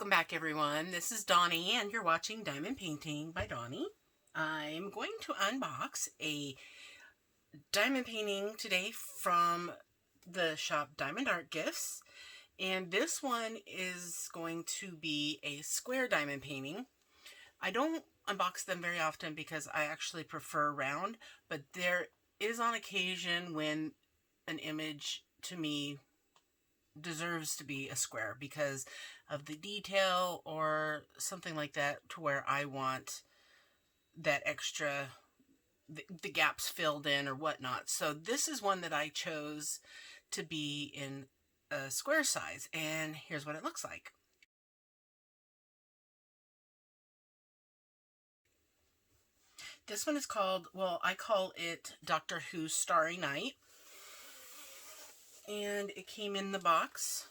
Welcome back, everyone. This is Donnie, and you're watching Diamond Painting by Donnie. I'm going to unbox a diamond painting today from the shop Diamond Art Gifts, and this one is going to be a square diamond painting. I don't unbox them very often because I actually prefer round, but there is on occasion when an image to me deserves to be a square because of the detail or something like that, to where I want that extra, the gaps filled in or whatnot. So this is one that I chose to be in a square size, and here's what it looks like. This one is called, well, I call it Doctor Who's Starry Night, and it came in the box.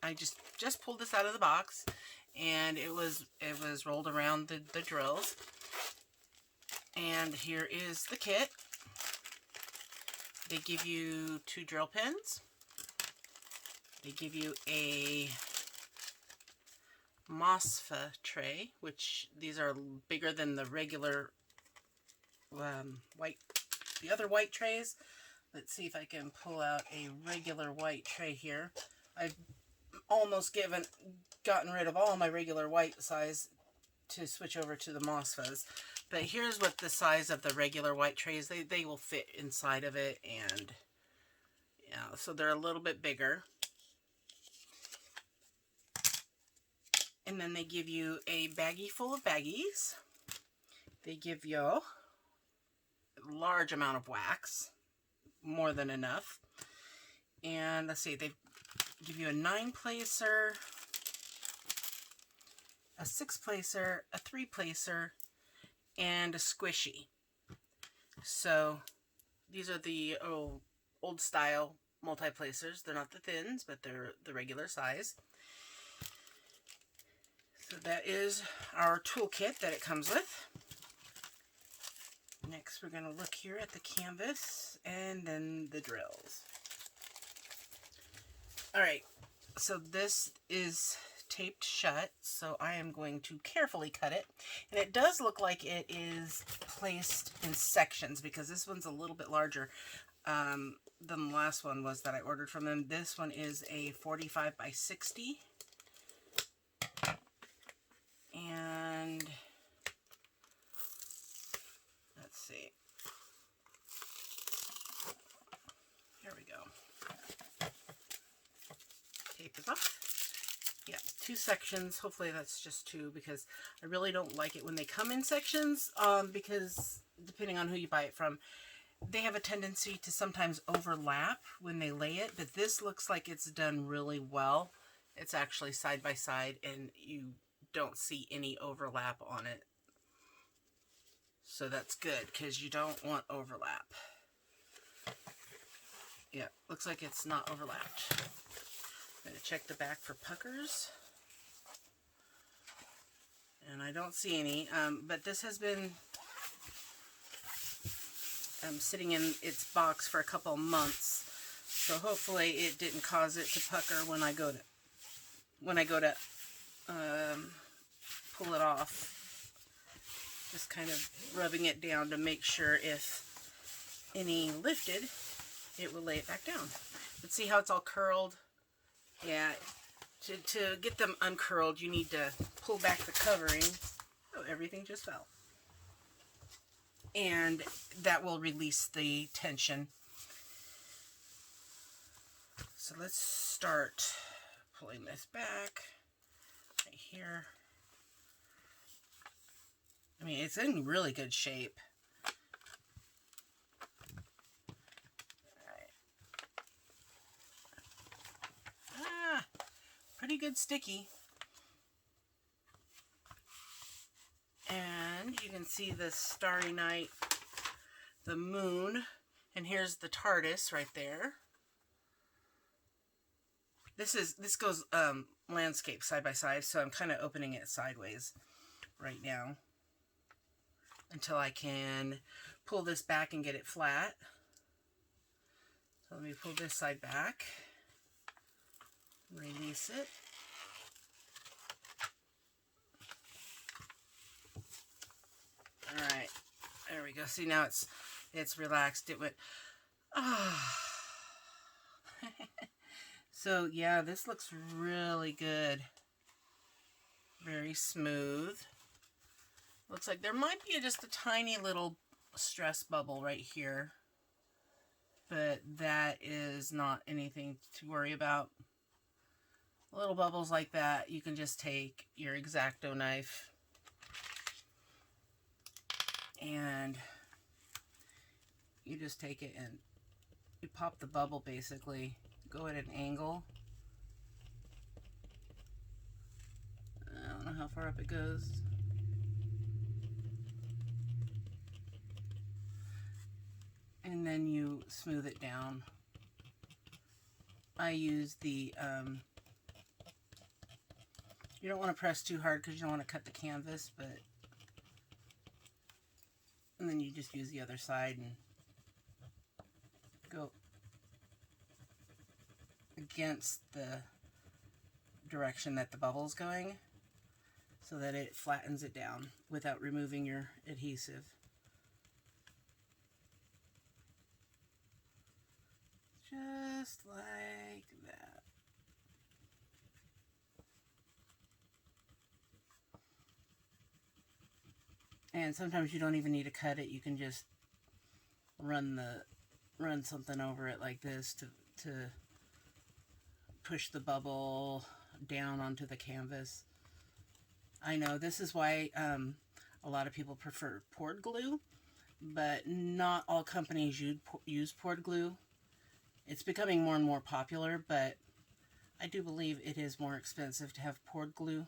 I just pulled this out of the box, and it was rolled around the drills. And here is the kit. They give you 2 drill pins. They give you a MOSFA tray, which these are bigger than the regular the other white trays. Let's see if I can pull out a regular white tray here. I've almost gotten rid of all my regular white size to switch over to the MOSFAs. But here's what the size of the regular white trays, they will fit inside of it, and yeah, so they're a little bit bigger. And then they give you a baggie full of baggies. They give you a large amount of wax, more than enough. And let's see, they give you a 9-placer, a 6-placer, a 3-placer, and a squishy. So these are the old style multi-placers. They're not the thins, but they're the regular size. So that is our toolkit that it comes with. Next, we're going to look here at the canvas and then the drills. Alright, so this is taped shut, so I am going to carefully cut it. And it does look like it is placed in sections, because this one's a little bit larger than the last one was that I ordered from them. This one is a 45 by 60. And let's see. Here we go. Tape is off. Yeah, 2 sections. Hopefully that's just 2, because I really don't like it when they come in sections, because depending on who you buy it from, they have a tendency to sometimes overlap when they lay it, but this looks like it's done really well. It's actually side by side, and you don't see any overlap on it. So that's good, because you don't want overlap. Yeah, looks like it's not overlapped. I'm going to check the back for puckers. And I don't see any, but this has been sitting in its box for a couple months. So hopefully it didn't cause it to pucker when I go to pull it off. Just kind of rubbing it down to make sure if any lifted, it will lay it back down. But see how it's all curled? Yeah, to get them uncurled, you need to pull back the covering. Oh, everything just fell. And that will release the tension. So let's start pulling this back right here. I mean, it's in really good shape. Pretty good sticky. And you can see the Starry Night, the moon, and here's the TARDIS right there. This goes landscape side by side, so I'm kind of opening it sideways right now until I can pull this back and get it flat. So let me pull this side back. Release it. All right, there we go. See, now it's relaxed. It went, ah. So yeah, this looks really good. Very smooth. Looks like there might be just a tiny little stress bubble right here, but that is not anything to worry about. Little bubbles like that, you can just take your X-Acto knife and you just take it and you pop the bubble, basically. Go at an angle. I don't know how far up it goes. And then you smooth it down. I use the, you don't want to press too hard because you don't want to cut the canvas, but, and then you just use the other side and go against the direction that the bubble's going so that it flattens it down without removing your adhesive. Just like that. And sometimes you don't even need to cut it. You can just run something over it like this to push the bubble down onto the canvas. I know this is why a lot of people prefer poured glue, but not all companies use poured glue. It's becoming more and more popular, but I do believe it is more expensive to have poured glue.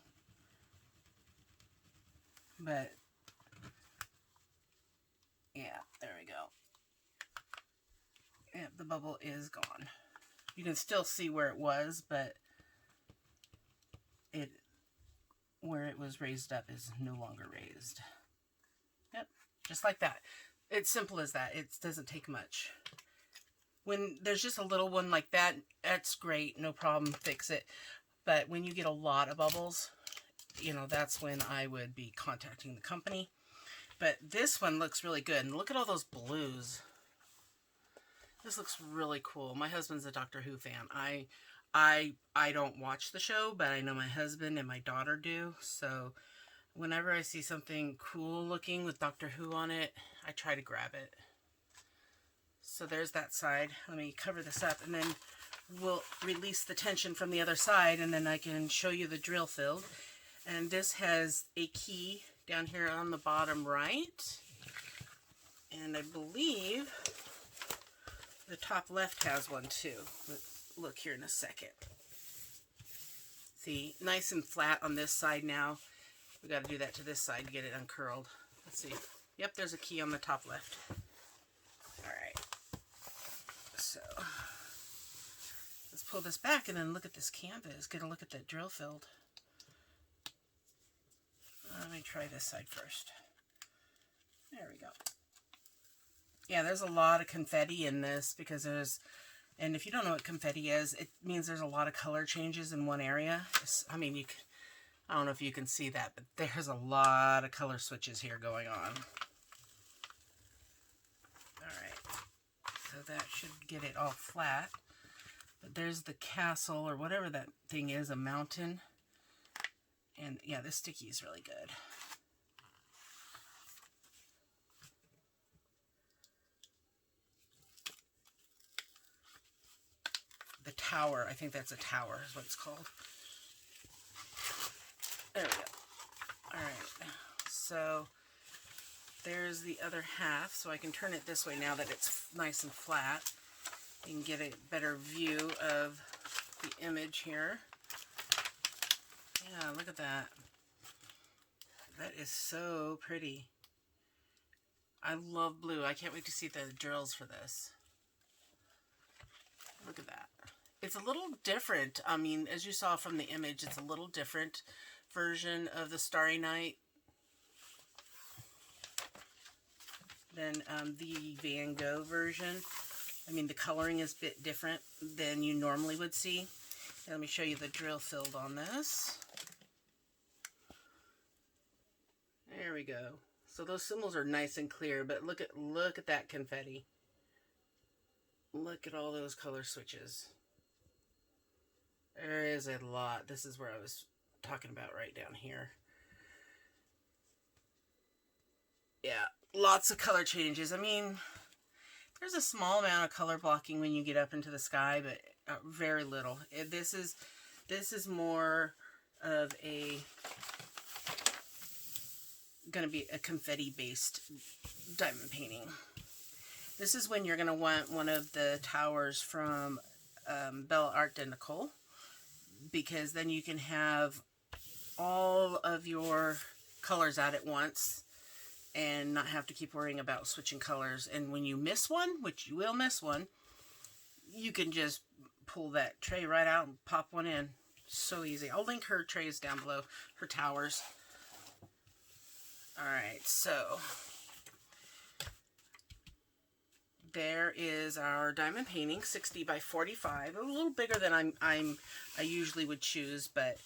But yeah, there we go. Yeah, the bubble is gone. You can still see where it was, but where it was raised up is no longer raised. Yep, just like that. It's simple as that. It doesn't take much. When there's just a little one like that, that's great, no problem, fix it. But when you get a lot of bubbles, you know, that's when I would be contacting the company. But this one looks really good. And look at all those blues. This looks really cool. My husband's a Doctor Who fan. I don't watch the show, but I know my husband and my daughter do. So whenever I see something cool looking with Doctor Who on it, I try to grab it. So there's that side. Let me cover this up and then we'll release the tension from the other side and then I can show you the drill field. And this has a key down here on the bottom right. And I believe the top left has one too. Let's look here in a second. See, nice and flat on this side now. We got to do that to this side to get it uncurled. Let's see. Yep, there's a key on the top left. Alright. So, let's pull this back and then look at this canvas. Get a look at that drill field. Let me try this side first. There we go. Yeah, there's a lot of confetti in this because and if you don't know what confetti is, it means there's a lot of color changes in one area. I mean, I don't know if you can see that, but there's a lot of color switches here going on. Alright, so that should get it all flat. But there's the castle, or whatever that thing is, a mountain. And yeah, this sticky is really good. The tower, I think that's a tower is what it's called. There we go. Alright, so there's the other half, so I can turn it this way now that it's nice and flat. You can get a better view of the image here. Yeah, look at that. That is so pretty. I love blue. I can't wait to see the drills for this. Look at that. It's a little different. I mean, as you saw from the image, it's a little different version of the Starry Night than the Van Gogh version. I mean, the coloring is a bit different than you normally would see. And let me show you the drill field on this. There we go. So those symbols are nice and clear, but look at that confetti. Look at all those color switches. There is a lot. This is where I was talking about, right down here. Yeah, lots of color changes. I mean, there's a small amount of color blocking when you get up into the sky, but very little. This is more of going to be a confetti based diamond painting. This is when you're going to want one of the towers from Bella Art de Nicole, because then you can have all of your colors out at once and not have to keep worrying about switching colors. And when you miss one, which you will miss one, you can just pull that tray right out and pop one in. So easy. I'll link her trays down below, her towers. Alright, so there is our diamond painting, 60 by 45. A little bigger than I usually would choose, but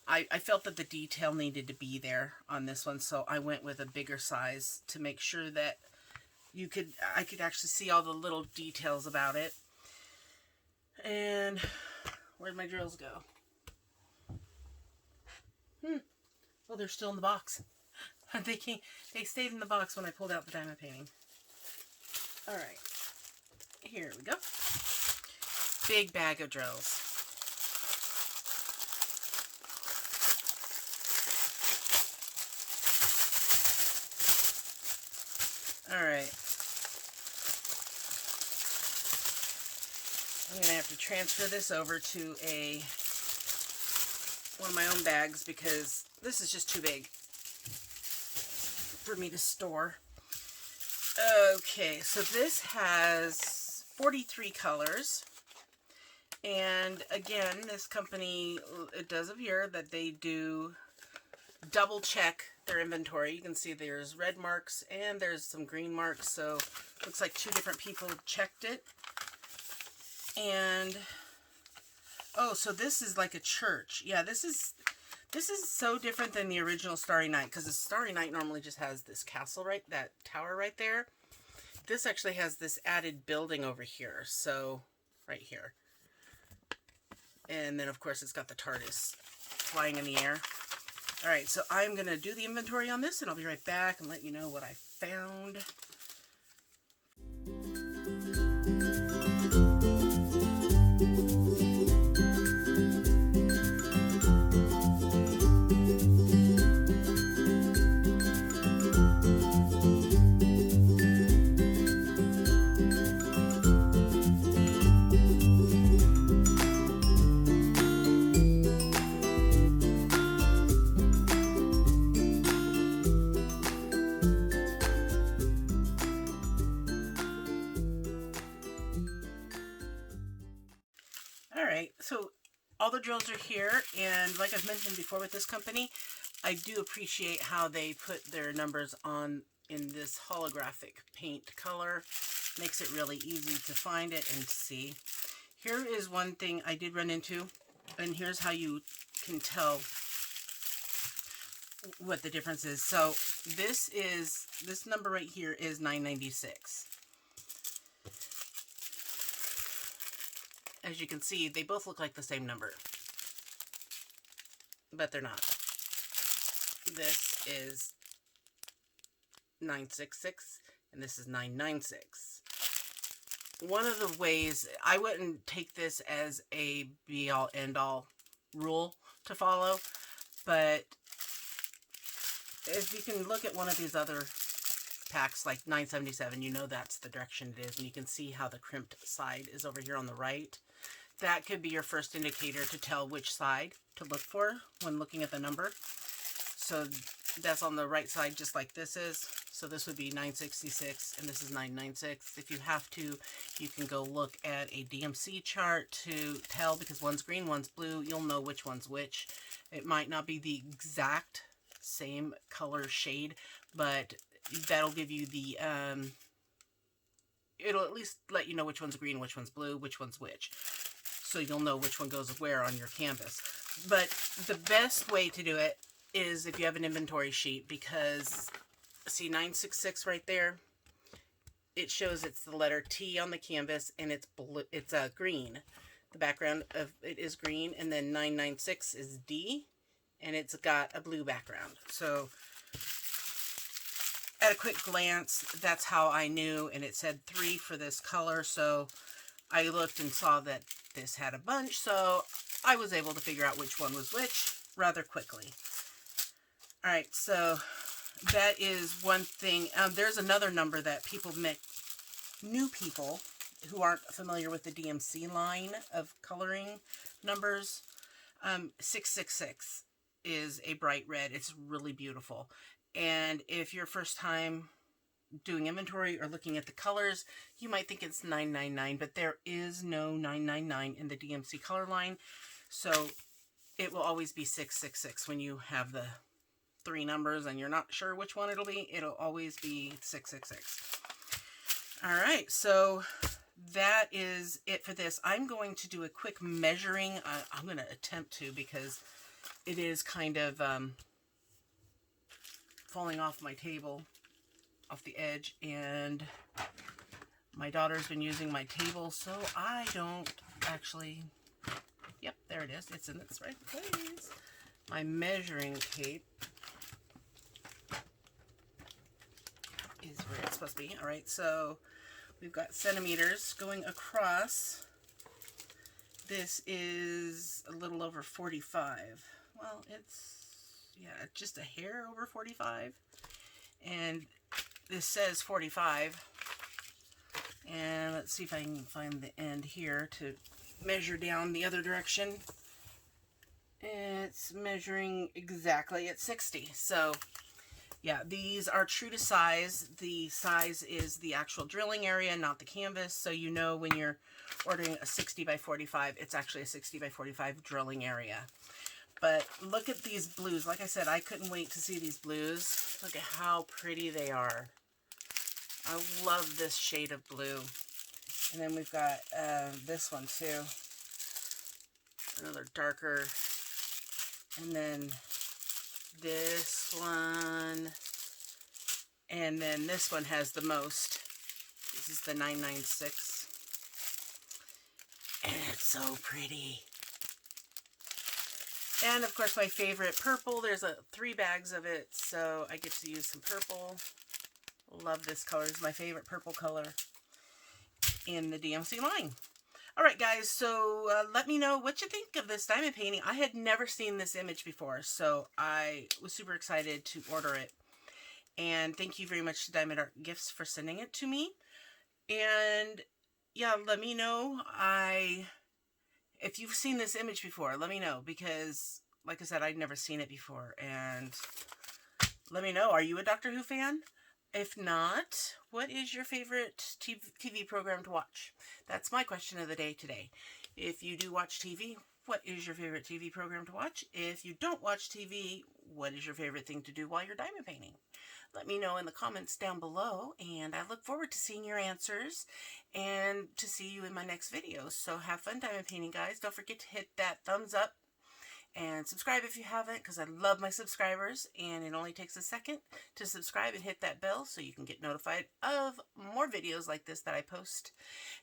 I felt that the detail needed to be there on this one, so I went with a bigger size to make sure that I could actually see all the little details about it. And where'd my drills go? Well, they're still in the box. They stayed in the box when I pulled out the diamond painting. Alright, here we go. Big bag of drills. Alright. I'm going to have to transfer this over to one of my own bags because this is just too big for me to store. Okay, so this has 43 colors. And again, this company, it does appear that they do double check their inventory. You can see there's red marks and there's some green marks, so looks like two different people checked it. And oh, so this is like a church. Yeah, this is so different than the original Starry Night, because the Starry Night normally just has this castle, right, that tower right there. This actually has this added building over here, so right here. And then of course it's got the TARDIS flying in the air. Alright, so I'm going to do the inventory on this, and I'll be right back and let you know what I found. So all the drills are here, and like I've mentioned before with this company, I do appreciate how they put their numbers on in this holographic paint color. Makes it really easy to find it and see. Here is one thing I did run into, and here's how you can tell what the difference is. So this number right here is 996. As you can see, they both look like the same number, but they're not. This is 966, and this is 996. One of the ways, I wouldn't take this as a be-all, end-all rule to follow, but if you can look at one of these other packs, like 977, you know that's the direction it is, and you can see how the crimped side is over here on the right. That could be your first indicator to tell which side to look for when looking at the number. So that's on the right side, just like this is. So this would be 966, and this is 996. If you have to, you can go look at a DMC chart to tell, because one's green, one's blue. You'll know which one's which. It might not be the exact same color shade, but that'll give you the, it'll at least let you know which one's green, which one's blue, which one's which. So you'll know which one goes where on your canvas. But the best way to do it is if you have an inventory sheet, because See 966 right there? It shows it's the letter T on the canvas, and it's blue. It's green. The background of it is green, and then 996 is D, and it's got a blue background. So at a quick glance, that's how I knew, and it said 3 for this color, so I looked and saw that this had a bunch, so I was able to figure out which one was which rather quickly. Alright, so that is one thing. There's another number that people new people who aren't familiar with the DMC line of coloring numbers. 666 is a bright red. It's really beautiful. And if you're first time doing inventory or looking at the colors, you might think it's 999, but there is no 999 in the DMC color line. So it will always be 666 when you have the 3 numbers and you're not sure which one it'll be. It'll always be 666. All right, so that is it for this. I'm going to do a quick measuring. I'm going to attempt to, because it is kind of falling off my table, off the edge, and my daughter's been using my table, so I don't actually, yep, there it is. It's in its right place. My measuring tape is where it's supposed to be. All right, so we've got centimeters going across. This is a little over 45. Well, it's, yeah, just a hair over 45. And this says 45. And let's see if I can find the end here to measure down the other direction. It's measuring exactly at 60. So yeah, these are true to size. The size is the actual drilling area, not the canvas. So you know when you're ordering a 60 by 45, it's actually a 60 by 45 drilling area. But look at these blues. Like I said, I couldn't wait to see these blues. Look at how pretty they are. I love this shade of blue. And then we've got this one too. Another darker. And then this one, and then this one has the most. This is the 996, and it's so pretty. And of course my favorite purple. There's 3 bags of it, so I get to use some purple. Love this color. It's my favorite purple color in the DMC line. Alright guys, so let me know what you think of this diamond painting. I had never seen this image before, so I was super excited to order it. And thank you very much to Diamond Art Gifts for sending it to me. And yeah, let me know if you've seen this image before. Let me know, because like I said, I'd never seen it before. And let me know, are you a Doctor Who fan? If not, what is your favorite TV program to watch? That's my question of the day today. If you do watch TV, what is your favorite TV program to watch? If you don't watch TV, what is your favorite thing to do while you're diamond painting? Let me know in the comments down below, and I look forward to seeing your answers and to see you in my next video. So have fun diamond painting, guys. Don't forget to hit that thumbs up and subscribe if you haven't, because I love my subscribers, and it only takes a second to subscribe and hit that bell so you can get notified of more videos like this that I post.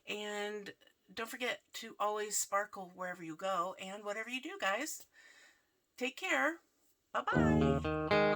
And don't forget to always sparkle wherever you go and whatever you do, guys. Take care. Bye-bye.